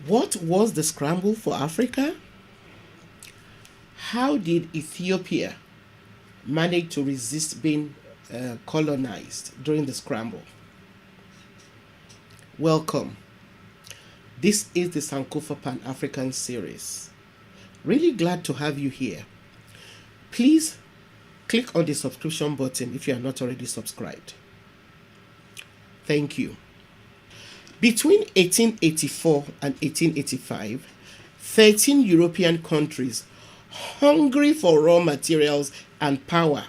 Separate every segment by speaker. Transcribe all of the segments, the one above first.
Speaker 1: What was the scramble for Africa? How did Ethiopia manage to resist being colonized during the scramble? Welcome. This is the Sankofa Pan African series. Really glad to have you here. Please click on the subscription button if you are not already subscribed. Thank you. Between 1884 and 1885, 13 European countries, hungry for raw materials and power,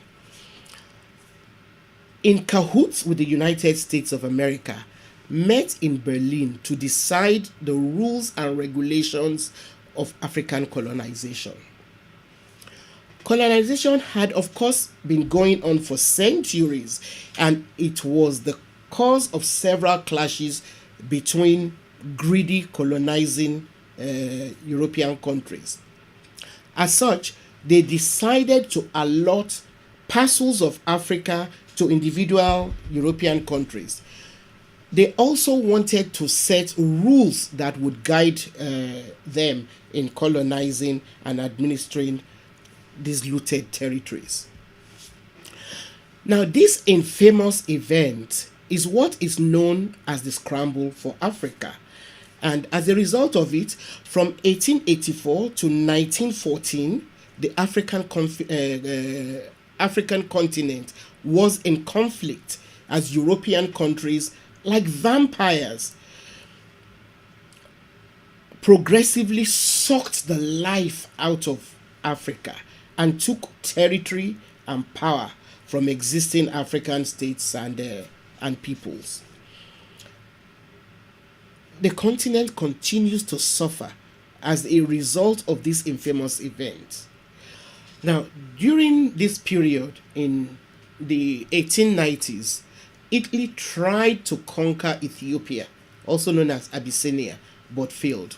Speaker 1: in cahoots with the United States of America, met in Berlin to decide the rules and regulations of African colonization. Colonization had, of course, been going on for centuries, and it was the cause of several clashes between greedy colonizing European countries. As such, they decided to allot parcels of Africa to individual European countries. They also wanted to set rules that would guide them in colonizing and administering these looted territories. Now, this infamous event is what is known as the Scramble for Africa. And as a result of it, from 1884 to 1914, the African continent was in conflict as European countries, like vampires, progressively sucked the life out of Africa and took territory and power from existing African states and peoples. The continent continues to suffer as a result of this infamous event. Now, during this period in the 1890s, Italy tried to conquer Ethiopia, also known as Abyssinia, but failed.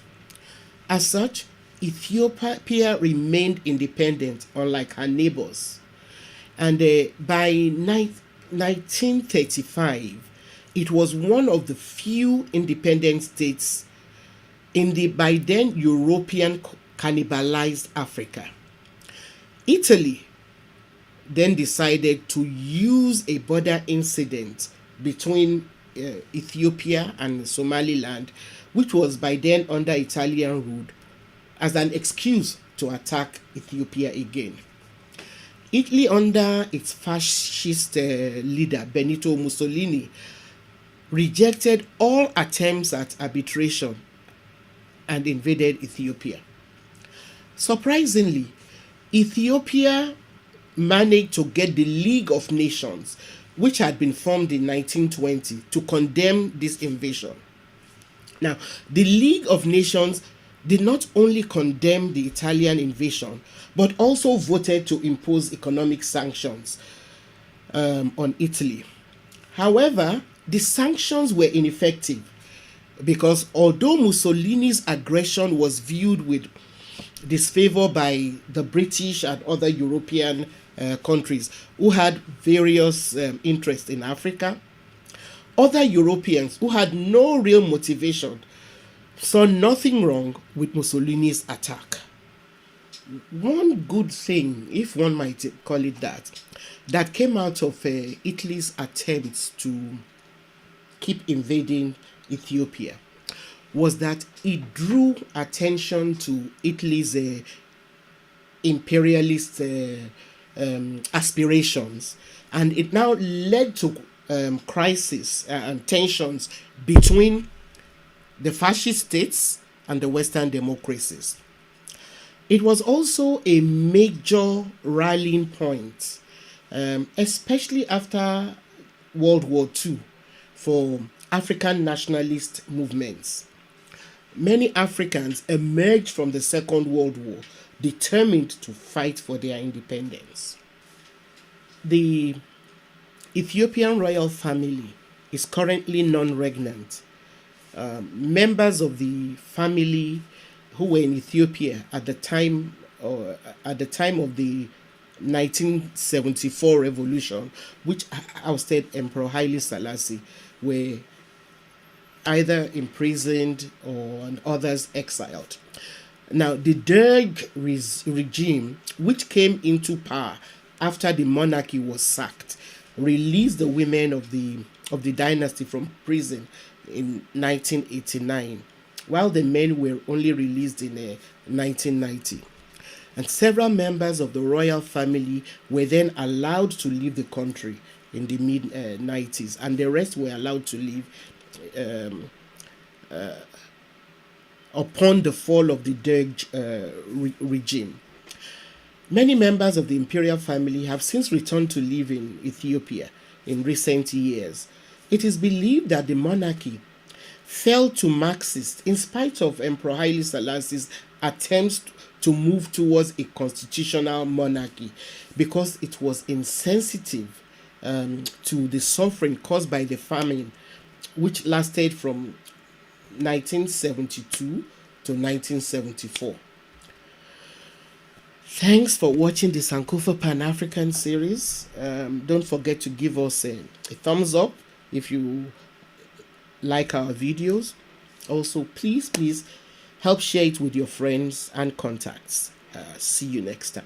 Speaker 1: As such, Ethiopia remained independent, unlike her neighbors. And by 1935, it was one of the few independent states in the by then European cannibalized Africa. Italy then decided to use a border incident between Ethiopia and Somaliland, which was by then under Italian rule, as an excuse to attack Ethiopia again. Italy, under its fascist leader Benito Mussolini, rejected all attempts at arbitration and invaded Ethiopia. Surprisingly, Ethiopia managed to get the League of Nations, which had been formed in 1920, to condemn this invasion. Now, the League of Nations did not only condemn the Italian invasion, but also voted to impose economic sanctions on Italy. However, the sanctions were ineffective because although Mussolini's aggression was viewed with disfavor by the British and other European countries who had various interests in Africa, other Europeans who had no real motivation saw nothing wrong with Mussolini's attack. One good thing, if one might call it that came out of Italy's attempts to keep invading Ethiopia was that it drew attention to Italy's imperialist aspirations, and it now led to crisis and tensions between the fascist states and the Western democracies. It was also a major rallying point, especially after World War II, for African nationalist movements. Many Africans emerged from the Second World War determined to fight for their independence. The Ethiopian royal family is currently non-regnant. Members of the family who were in Ethiopia at the time of the 1974 revolution, which ousted Emperor Haile Selassie, were either imprisoned or and others exiled. Now, the Derg regime, which came into power after the monarchy was sacked, released the women of the dynasty from prison in 1989, while the men were only released in 1990. And several members of the royal family were then allowed to leave the country in the mid 90s, and the rest were allowed to leave upon the fall of the Derg regime. Many members of the imperial family have since returned to live in Ethiopia in recent years. It is believed that the monarchy fell to Marxists in spite of Emperor Haile Selassie's attempts to move towards a constitutional monarchy, because it was insensitive to the suffering caused by the famine, which lasted from 1972 to 1974. Thanks for watching the Sankofa Pan-African series. Don't forget to give us a thumbs up if you like our videos. Also, please help share it with your friends and contacts. See you next time.